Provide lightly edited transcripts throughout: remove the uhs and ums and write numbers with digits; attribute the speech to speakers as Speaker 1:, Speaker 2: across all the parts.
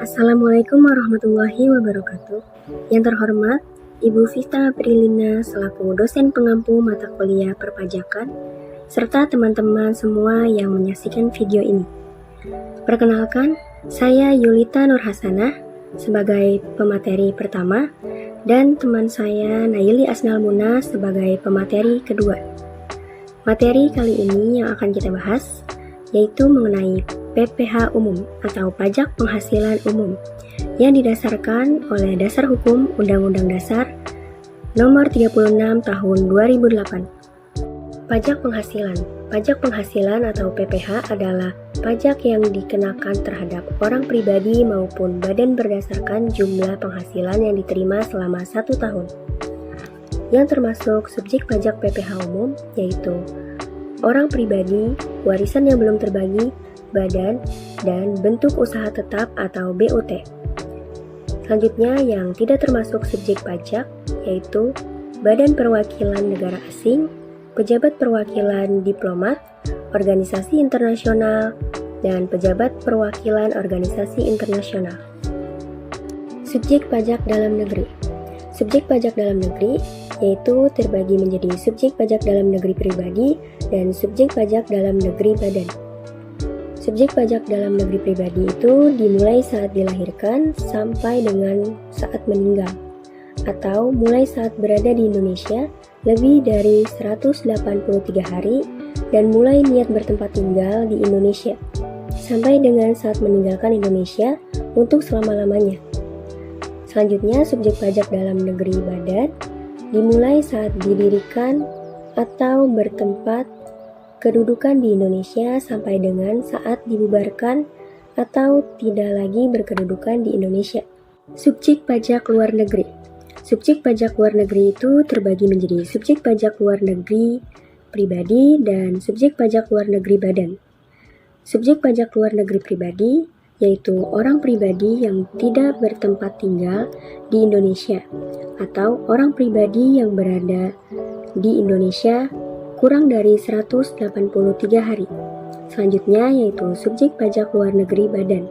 Speaker 1: Assalamualaikum warahmatullahi wabarakatuh. Yang terhormat, Ibu Vita Prilina selaku dosen pengampu mata kuliah perpajakan, serta teman-teman semua yang menyaksikan video ini. Perkenalkan, saya Yulita Nurhasanah sebagai pemateri pertama dan teman saya Naili Asnal Muna sebagai pemateri kedua. Materi kali ini yang akan kita bahas yaitu mengenai PPh umum atau pajak penghasilan umum yang didasarkan oleh Dasar Hukum Undang-Undang Dasar Nomor 36 Tahun 2008. Pajak penghasilan atau PPh adalah pajak yang dikenakan terhadap orang pribadi maupun badan berdasarkan jumlah penghasilan yang diterima selama 1 tahun. Yang termasuk subjek pajak PPh umum yaitu orang pribadi, warisan yang belum terbagi, badan, dan bentuk usaha tetap atau BUT. Selanjutnya yang tidak termasuk subjek pajak yaitu badan perwakilan negara asing, pejabat perwakilan diplomat, organisasi internasional, dan pejabat perwakilan organisasi internasional. Subjek pajak dalam negeri. Subjek pajak dalam negeri yaitu terbagi menjadi subjek pajak dalam negeri pribadi dan subjek pajak dalam negeri badan. Subjek pajak dalam negeri pribadi itu dimulai saat dilahirkan sampai dengan saat meninggal, atau mulai saat berada di Indonesia lebih dari 183 hari dan mulai niat bertempat tinggal di Indonesia, sampai dengan saat meninggalkan Indonesia untuk selama-lamanya. Selanjutnya, subjek pajak dalam negeri badan dimulai saat didirikan atau bertempat kedudukan di Indonesia sampai dengan saat dibubarkan atau tidak lagi berkedudukan di Indonesia. Subjek pajak luar negeri. Subjek pajak luar negeri itu terbagi menjadi subjek pajak luar negeri pribadi dan subjek pajak luar negeri badan. Subjek pajak luar negeri pribadi yaitu orang pribadi yang tidak bertempat tinggal di Indonesia atau orang pribadi yang berada di Indonesia kurang dari 183 hari. Selanjutnya yaitu subjek pajak luar negeri badan.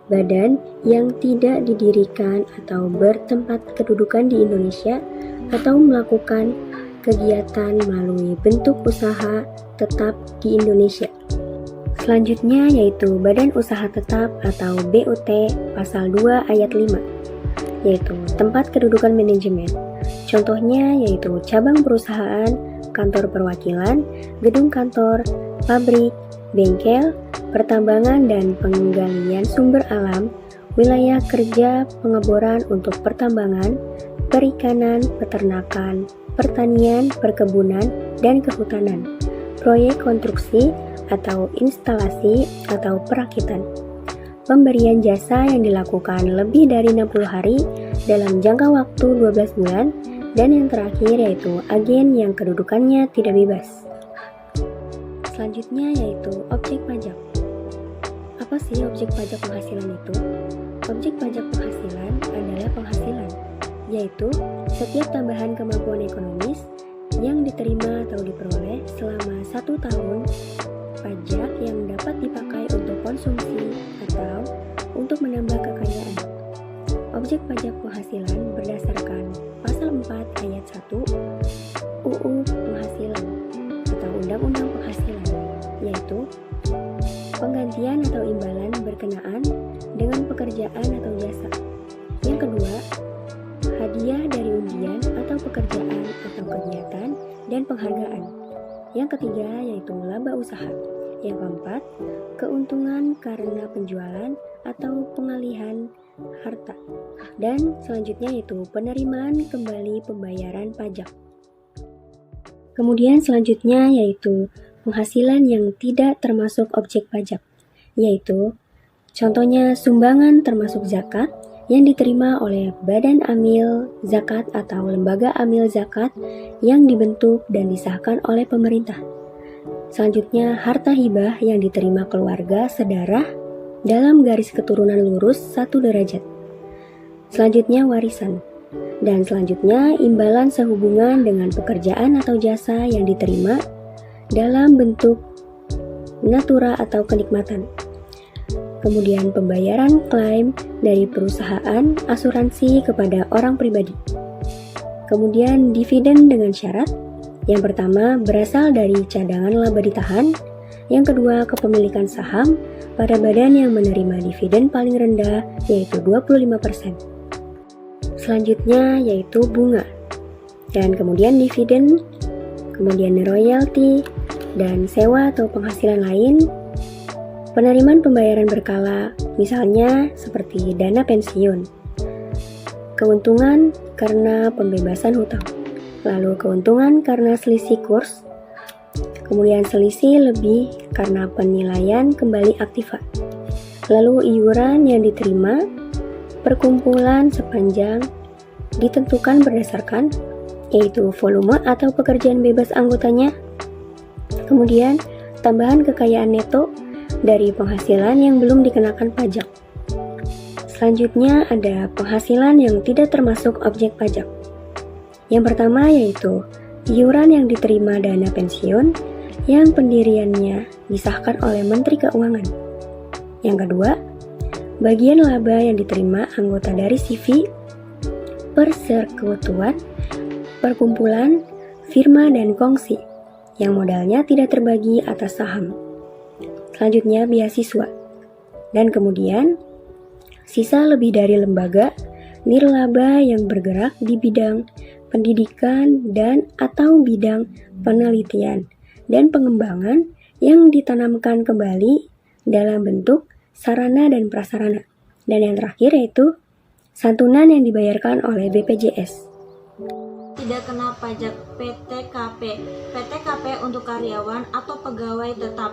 Speaker 1: Badan yang tidak didirikan atau bertempat kedudukan di Indonesia atau melakukan kegiatan melalui bentuk usaha tetap di Indonesia. Selanjutnya yaitu Badan Usaha Tetap atau BUT Pasal 2 Ayat 5, yaitu tempat kedudukan manajemen. Contohnya yaitu cabang perusahaan, kantor perwakilan, gedung kantor, pabrik, bengkel, pertambangan dan penggalian sumber alam, wilayah kerja pengeboran untuk pertambangan, perikanan, peternakan, pertanian, perkebunan, dan kehutanan, proyek konstruksi atau instalasi atau perakitan, pemberian jasa yang dilakukan lebih dari 60 hari dalam jangka waktu 12 bulan, dan yang terakhir yaitu agen yang kedudukannya tidak bebas. Selanjutnya yaitu objek pajak. Apa sih objek pajak penghasilan itu? Objek pajak penghasilan adalah penghasilan, yaitu setiap tambahan kemampuan ekonomis yang diterima atau diperoleh selama 1 tahun, pajak yang dapat dipakai untuk konsumsi atau untuk menambah kekayaan. Objek pajak penghasilan berdasarkan Pasal 4 Ayat 1 UU Penghasilan atau Undang-Undang Penghasilan, yaitu penggantian atau imbalan berkenaan dengan pekerjaan atau jasa. Yang kedua, hadiah dari undian atau pekerjaan atau kegiatan dan penghargaan. Yang ketiga yaitu laba usaha. Yang keempat, keuntungan karena penjualan atau pengalihan harta. Dan selanjutnya yaitu penerimaan kembali pembayaran pajak. Kemudian selanjutnya yaitu penghasilan yang tidak termasuk objek pajak, yaitu contohnya sumbangan termasuk zakat yang diterima oleh badan amil zakat atau lembaga amil zakat yang dibentuk dan disahkan oleh pemerintah. Selanjutnya harta hibah yang diterima keluarga sedarah dalam garis keturunan lurus 1 derajat. Selanjutnya warisan. Dan selanjutnya imbalan sehubungan dengan pekerjaan atau jasa yang diterima dalam bentuk natura atau kenikmatan. kemudian pembayaran klaim dari perusahaan asuransi kepada orang pribadi. Kemudian dividen dengan syarat. Yang pertama berasal dari cadangan laba ditahan, yang kedua kepemilikan saham pada badan yang menerima dividen paling rendah yaitu 25%. Selanjutnya yaitu bunga, dan kemudian dividen, kemudian royalti, dan sewa atau penghasilan lain. Penerimaan pembayaran berkala, misalnya seperti dana pensiun. Keuntungan karena pembebasan hutang. Lalu keuntungan karena selisih kurs, kemudian selisih lebih karena penilaian kembali aktiva. Lalu iuran yang diterima, perkumpulan sepanjang ditentukan berdasarkan yaitu volume atau pekerjaan bebas anggotanya. Kemudian tambahan kekayaan neto dari penghasilan yang belum dikenakan pajak. Selanjutnya ada penghasilan yang tidak termasuk objek pajak. Yang pertama yaitu iuran yang diterima dana pensiun yang pendiriannya disahkan oleh Menteri Keuangan. Yang kedua, bagian laba yang diterima anggota dari CV, persekutuan, perkumpulan, firma, dan kongsi yang modalnya tidak terbagi atas saham. Selanjutnya beasiswa. Dan kemudian sisa lebih dari lembaga nirlaba yang bergerak di bidang pendidikan dan atau bidang penelitian dan pengembangan yang ditanamkan kembali dalam bentuk sarana dan prasarana. Dan yang terakhir yaitu santunan yang dibayarkan oleh BPJS.
Speaker 2: Tidak kena pajak PTKP. PTKP untuk karyawan atau pegawai tetap.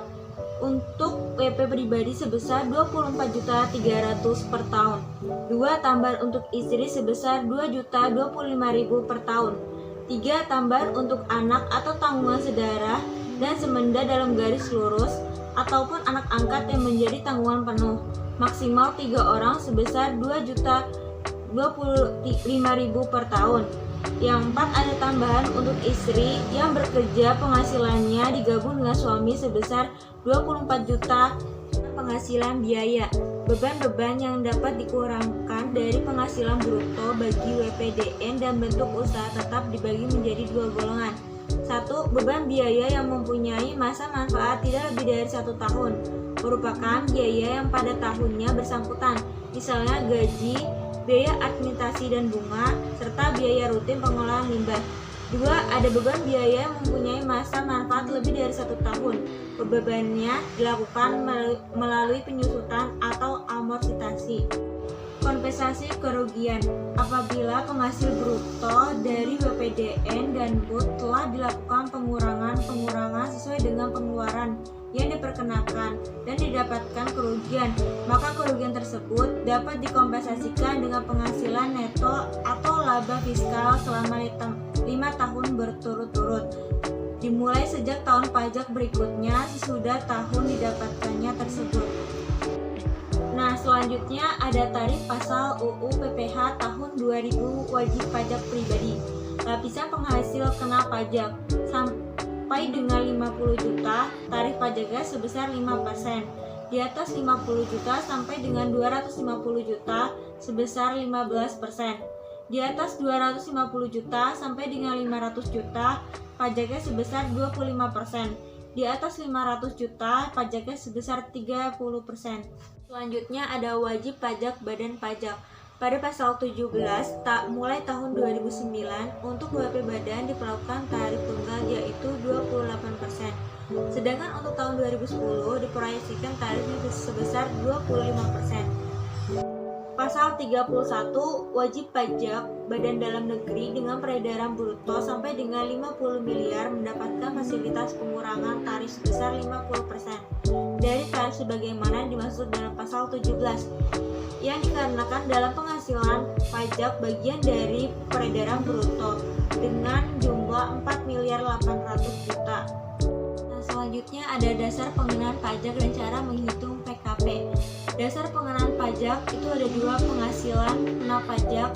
Speaker 2: Untuk WP pribadi sebesar 24.300 per tahun. 2 tambahan untuk istri sebesar 2.025.000 per tahun. 3 tambahan untuk anak atau tanggungan saudara dan semenda dalam garis lurus ataupun anak angkat yang menjadi tanggungan penuh. Maksimal 3 orang sebesar 2.025.000 per tahun. Yang 4 ada tambahan untuk istri yang bekerja penghasilannya digabung dengan suami sebesar 24 juta penghasilan biaya. Beban-beban yang dapat dikurangkan dari penghasilan bruto bagi WPDN dan bentuk usaha tetap dibagi menjadi 2 golongan. 1. Beban biaya yang mempunyai masa manfaat tidak lebih dari 1 tahun, merupakan biaya yang pada tahunnya bersangkutan, misalnya gaji, biaya administrasi dan bunga, serta biaya rutin pengolahan limbah. 2. Ada beban biaya yang mempunyai masa manfaat lebih dari 1 tahun. Bebannya dilakukan melalui penyusutan atau amortisasi. Kompensasi kerugian apabila penghasil bruto dari BPDN dan BUT telah dilakukan pengurangan sesuai dengan pengeluaran yang diperkenakan dan didapatkan kerugian, maka kerugian tersebut dapat dikompensasikan dengan penghasilan neto atau laba fiskal selama 5 tahun berturut-turut, dimulai sejak tahun pajak berikutnya sesudah tahun didapatkannya tersebut. Nah, selanjutnya ada tarif pasal UU PPH tahun 2000 wajib pajak pribadi. Lapisan penghasil kena pajak sampai dengan 50 juta, tarif pajaknya sebesar 5%. Di atas 50 juta sampai dengan 250 juta sebesar 15%. Di atas 250 juta sampai dengan 500 juta, pajaknya sebesar 25%. Di atas 500 juta, pajaknya sebesar 30%. Selanjutnya ada wajib pajak badan pajak. Pada pasal 17, mulai tahun 2009, untuk WP badan diperlakukan tarif tunggal yaitu 28%. Sedangkan untuk tahun 2010 diproyeksikan tarifnya sebesar 25%. Pasal 31, wajib pajak badan dalam negeri dengan peredaran bruto sampai dengan 50 miliar mendapatkan fasilitas pengurangan tarif sebesar 50% dari tarif sebagaimana dimaksud dalam pasal 17 yang dikarenakan dalam penghasilan pajak bagian dari peredaran bruto dengan jumlah 4 miliar 800 juta. Nah, selanjutnya ada dasar pengenaan pajak dan cara menghitung PKP. Dasar pengenaan pajak itu ada 2 penghasilan kena pajak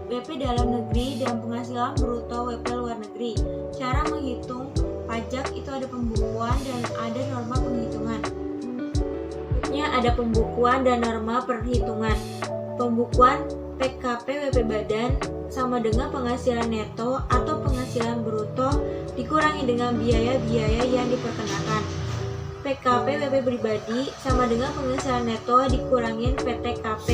Speaker 2: WP dalam negeri dan penghasilan bruto WP luar negeri. Cara menghitung pajak itu ada pembukuan dan ada norma penghitungan. Berikutnya ada pembukuan dan norma perhitungan. Pembukuan PKP WP Badan sama dengan penghasilan neto atau penghasilan bruto dikurangi dengan biaya-biaya yang diperkenakan. PKP WP pribadi sama dengan penghasilan neto dikurangin PTKP.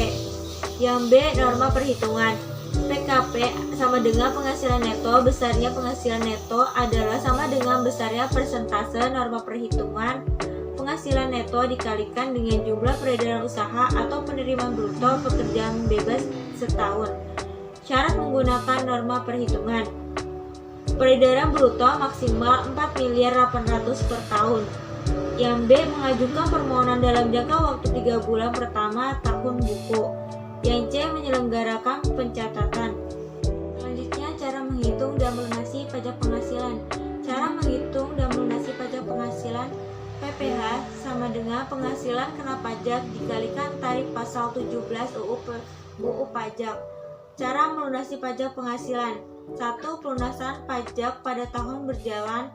Speaker 2: Yang B, norma perhitungan. PKP sama dengan penghasilan neto, besarnya penghasilan neto adalah sama dengan besarnya persentase norma perhitungan penghasilan neto dikalikan dengan jumlah peredaran usaha atau penerimaan bruto pekerjaan bebas setahun. Syarat menggunakan norma perhitungan. Peredaran bruto maksimal 4.800.000.000 per tahun. Yang B, mengajukan permohonan dalam jangka waktu 3 bulan pertama tahun buku. Yang C, menyelenggarakan pencatatan. Selanjutnya, cara menghitung dan melunasi pajak penghasilan. Cara menghitung dan melunasi pajak penghasilan PPh sama dengan penghasilan kena pajak dikalikan tarif pasal 17 UU Pajak. Cara melunasi pajak penghasilan. 1. Pelunasan pajak pada tahun berjalan.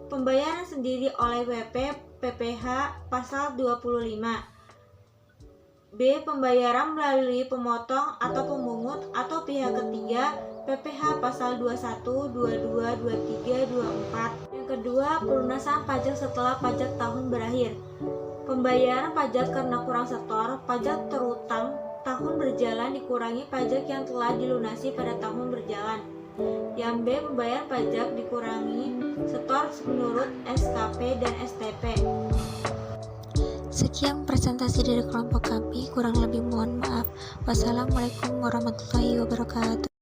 Speaker 2: Pembayaran sendiri oleh WP PPh pasal 25. B. Pembayaran melalui pemotong atau pemungut atau pihak ketiga PPh pasal 21, 22, 23, 24. Yang kedua, pelunasan pajak setelah pajak tahun berakhir. Pembayaran pajak karena kurang setor, pajak terutang tahun berjalan dikurangi pajak yang telah dilunasi pada tahun berjalan. Yang B. Pembayaran pajak dikurangi setor menurut SKP dan STP.
Speaker 3: Sekian presentasi dari kelompok kami, kurang lebih mohon maaf. Wassalamualaikum warahmatullahi wabarakatuh.